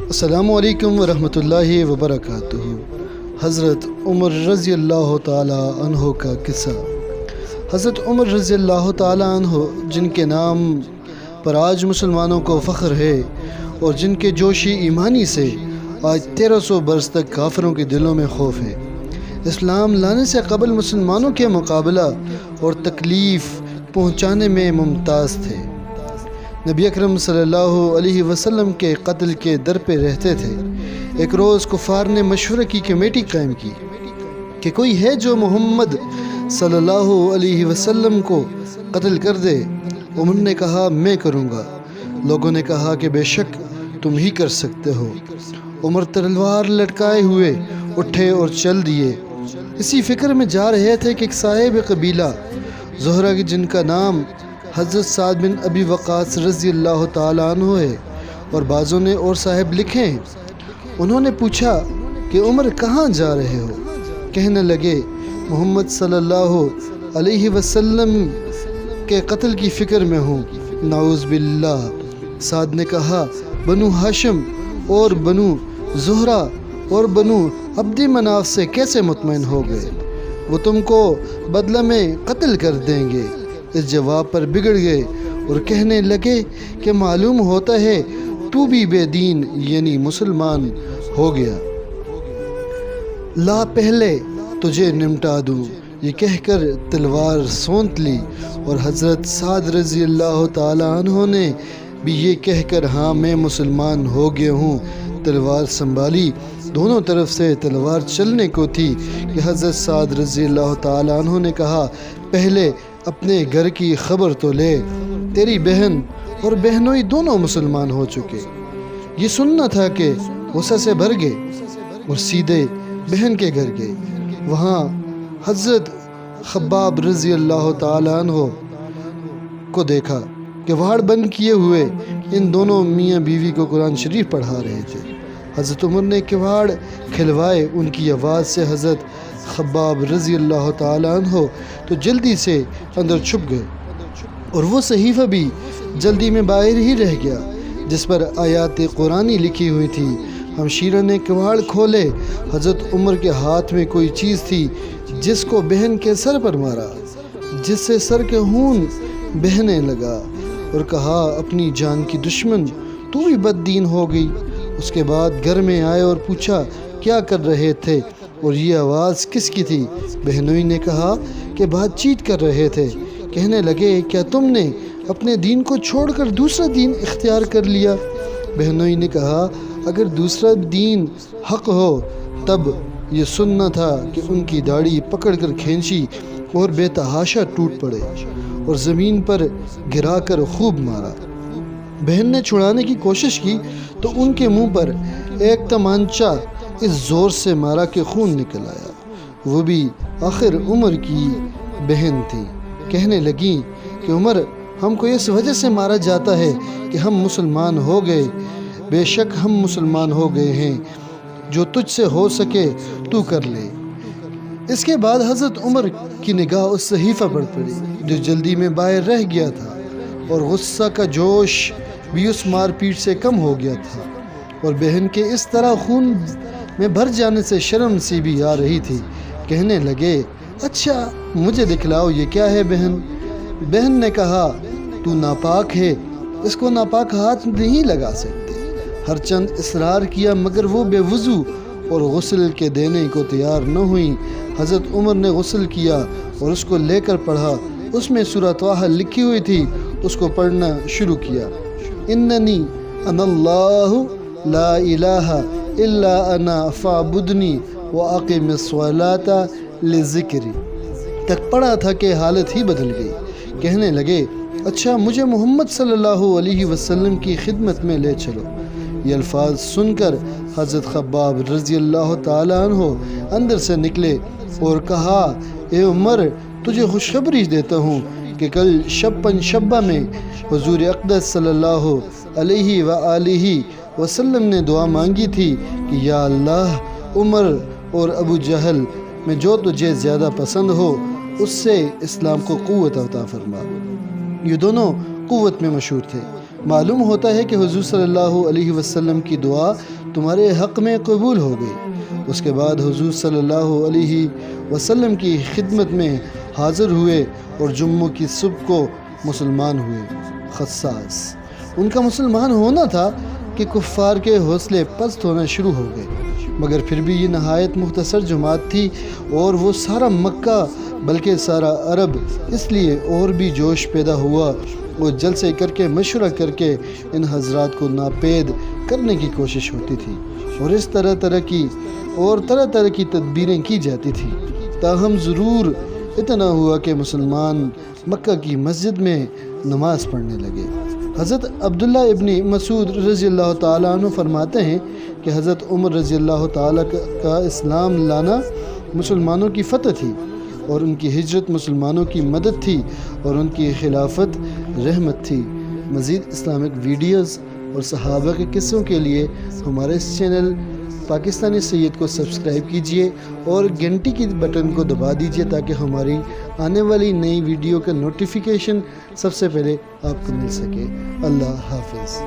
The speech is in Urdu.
السلام علیکم ورحمۃ اللہ وبرکاتہ۔ حضرت عمر رضی اللہ تعالی عنہ کا قصہ۔ حضرت عمر رضی اللہ تعالی عنہ جن کے نام پر آج مسلمانوں کو فخر ہے اور جن کے جوشی ایمانی سے آج 1300 برس تک کافروں کے دلوں میں خوف ہے، اسلام لانے سے قبل مسلمانوں کے مقابلہ اور تکلیف پہنچانے میں ممتاز تھے۔ نبی اکرم صلی اللہ علیہ وسلم کے قتل کے در پہ رہتے تھے۔ ایک روز کفار نے مشورہ کی کمیٹی قائم کی کہ کوئی ہے جو محمد صلی اللہ علیہ وسلم کو قتل کر دے۔ عمر نے کہا میں کروں گا۔ لوگوں نے کہا کہ بے شک تم ہی کر سکتے ہو۔ عمر تلوار لٹکائے ہوئے اٹھے اور چل دیے۔ اسی فکر میں جا رہے تھے کہ ایک صاحب قبیلہ زہرہ جن کا نام حضرت سعد بن ابی وقاص رضی اللہ تعالیٰ عنہ ہے اور بعضوں نے اور صاحب لکھے ہیں، انہوں نے پوچھا کہ عمر کہاں جا رہے ہو؟ کہنے لگے محمد صلی اللہ علیہ وسلم کے قتل کی فکر میں ہوں۔ نعوذ باللہ۔ سعد نے کہا بنو ہاشم اور بنو زہرہ اور بنو عبد مناف سے کیسے مطمئن ہو گئے؟ وہ تم کو بدلہ میں قتل کر دیں گے۔ اس جواب پر بگڑ گئے اور کہنے لگے کہ معلوم ہوتا ہے تو بھی بے دین یعنی مسلمان ہو گیا۔ لا پہلے تجھے نمٹا دوں، یہ کہہ کر تلوار سونت لی اور حضرت سعد رضی اللہ تعالیٰ عنہ نے بھی یہ کہہ کر ہاں میں مسلمان ہو گیا ہوں تلوار سنبھالی۔ دونوں طرف سے تلوار چلنے کو تھی کہ حضرت سعد رضی اللہ تعالیٰ عنہ نے کہا پہلے اپنے گھر کی خبر تو لے، تیری بہن اور بہنوئی دونوں مسلمان ہو چکے۔ یہ سننا تھا کہ غصہ سے بھر گئے اور سیدھے بہن کے گھر گئے۔ وہاں حضرت خباب رضی اللہ تعالیٰ عنہ کو دیکھا کہ واڑ بند کیے ہوئے ان دونوں میاں بیوی کو قرآن شریف پڑھا رہے تھے۔ حضرت عمر نے کواڑ کھلوائے، ان کی آواز سے حضرت خباب رضی اللہ تعالیٰ عنہ تو جلدی سے اندر چھپ گئے اور وہ صحیفہ بھی جلدی میں باہر ہی رہ گیا جس پر آیات قرآنی لکھی ہوئی تھی۔ ہمشیرہ نے کواڑ کھولے۔ حضرت عمر کے ہاتھ میں کوئی چیز تھی جس کو بہن کے سر پر مارا، جس سے سر کے خون بہنے لگا اور کہا اپنی جان کی دشمن تو بھی بد دین ہو گئی۔ اس کے بعد گھر میں آئے اور پوچھا کیا کر رہے تھے اور یہ آواز کس کی تھی؟ بہنوئی نے کہا کہ بات چیت کر رہے تھے۔ کہنے لگے کیا تم نے اپنے دین کو چھوڑ کر دوسرا دین اختیار کر لیا؟ بہنوئی نے کہا اگر دوسرا دین حق ہو تب یہ سننا تھا کہ ان کی داڑھی پکڑ کر کھینچی اور بے تحاشا ٹوٹ پڑے اور زمین پر گرا کر خوب مارا۔ بہن نے چھڑانے کی کوشش کی تو ان کے منہ پر ایک تمانچہ اس زور سے مارا کہ خون نکل آیا۔ وہ بھی آخر عمر کی بہن تھی۔ کہنے لگیں کہ عمر ہم کو اس وجہ سے مارا جاتا ہے کہ ہم مسلمان ہو گئے۔ بے شک ہم مسلمان ہو گئے ہیں، جو تجھ سے ہو سکے تو کر لے۔ اس کے بعد حضرت عمر کی نگاہ اس صحیفہ پر پڑی جو جلدی میں باہر رہ گیا تھا اور غصہ کا جوش بھی اس مار پیٹ سے کم ہو گیا تھا اور بہن کے اس طرح خون میں بھر جانے سے شرم سی بھی آ رہی تھی۔ کہنے لگے اچھا مجھے دکھلاؤ یہ کیا ہے بہن؟ بہن نے کہا تو ناپاک ہے، اس کو ناپاک ہاتھ نہیں لگا سکتے۔ ہر چند اصرار کیا مگر وہ بے وضو اور غسل کے دینے کو تیار نہ ہوئی۔ حضرت عمر نے غسل کیا اور اس کو لے کر پڑھا۔ اس میں سورہ طٰہٰ لکھی ہوئی تھی، اس کو پڑھنا شروع کیا۔ اننی انا اللہ لا الہ الا انا فاعبدنی واقم الصلاۃ لذکری تک پڑھا تھا کہ حالت ہی بدل گئی۔ کہنے لگے اچھا مجھے محمد صلی اللہ علیہ وسلم کی خدمت میں لے چلو۔ یہ الفاظ سن کر حضرت خباب رضی اللہ تعالیٰ عنہ اندر سے نکلے اور کہا اے عمر تجھے خوشخبری دیتا ہوں کہ کل شب شبہ میں حضور اقدس صلی اللہ علیہ وآلہ وسلم نے دعا مانگی تھی کہ یا اللہ عمر اور ابو جہل میں جو تجھے زیادہ پسند ہو اس سے اسلام کو قوت عطا فرما۔ یہ دونوں قوت میں مشہور تھے۔ معلوم ہوتا ہے کہ حضور صلی اللہ علیہ وسلم کی دعا تمہارے حق میں قبول ہو گئی۔ اس کے بعد حضور صلی اللہ علیہ وسلم کی خدمت میں حاضر ہوئے اور جمعہ کی صبح کو مسلمان ہوئے۔ خصاص ان کا مسلمان ہونا تھا کہ کفار کے حوصلے پست ہونا شروع ہو گئے، مگر پھر بھی یہ نہایت مختصر جماعت تھی اور وہ سارا مکہ بلکہ سارا عرب اس لیے اور بھی جوش پیدا ہوا اور جلسے کر کے مشورہ کر کے ان حضرات کو ناپید کرنے کی کوشش ہوتی تھی اور اس طرح طرح کی تدبیریں کی جاتی تھی۔ تاہم ضرور اتنا ہوا کہ مسلمان مکہ کی مسجد میں نماز پڑھنے لگے۔ حضرت عبداللہ ابن مسعود رضی اللہ تعالیٰ عنہ فرماتے ہیں کہ حضرت عمر رضی اللہ تعالیٰ کا اسلام لانا مسلمانوں کی فتح تھی اور ان کی ہجرت مسلمانوں کی مدد تھی اور ان کی خلافت رحمت تھی۔ مزید اسلامک ویڈیوز اور صحابہ کے قصوں کے لیے ہمارے اس چینل پاکستانی سید کو سبسکرائب کیجئے اور گھنٹی کی بٹن کو دبا دیجئے تاکہ ہماری آنے والی نئی ویڈیو کا نوٹیفیکیشن سب سے پہلے آپ کو مل سکے۔ اللہ حافظ۔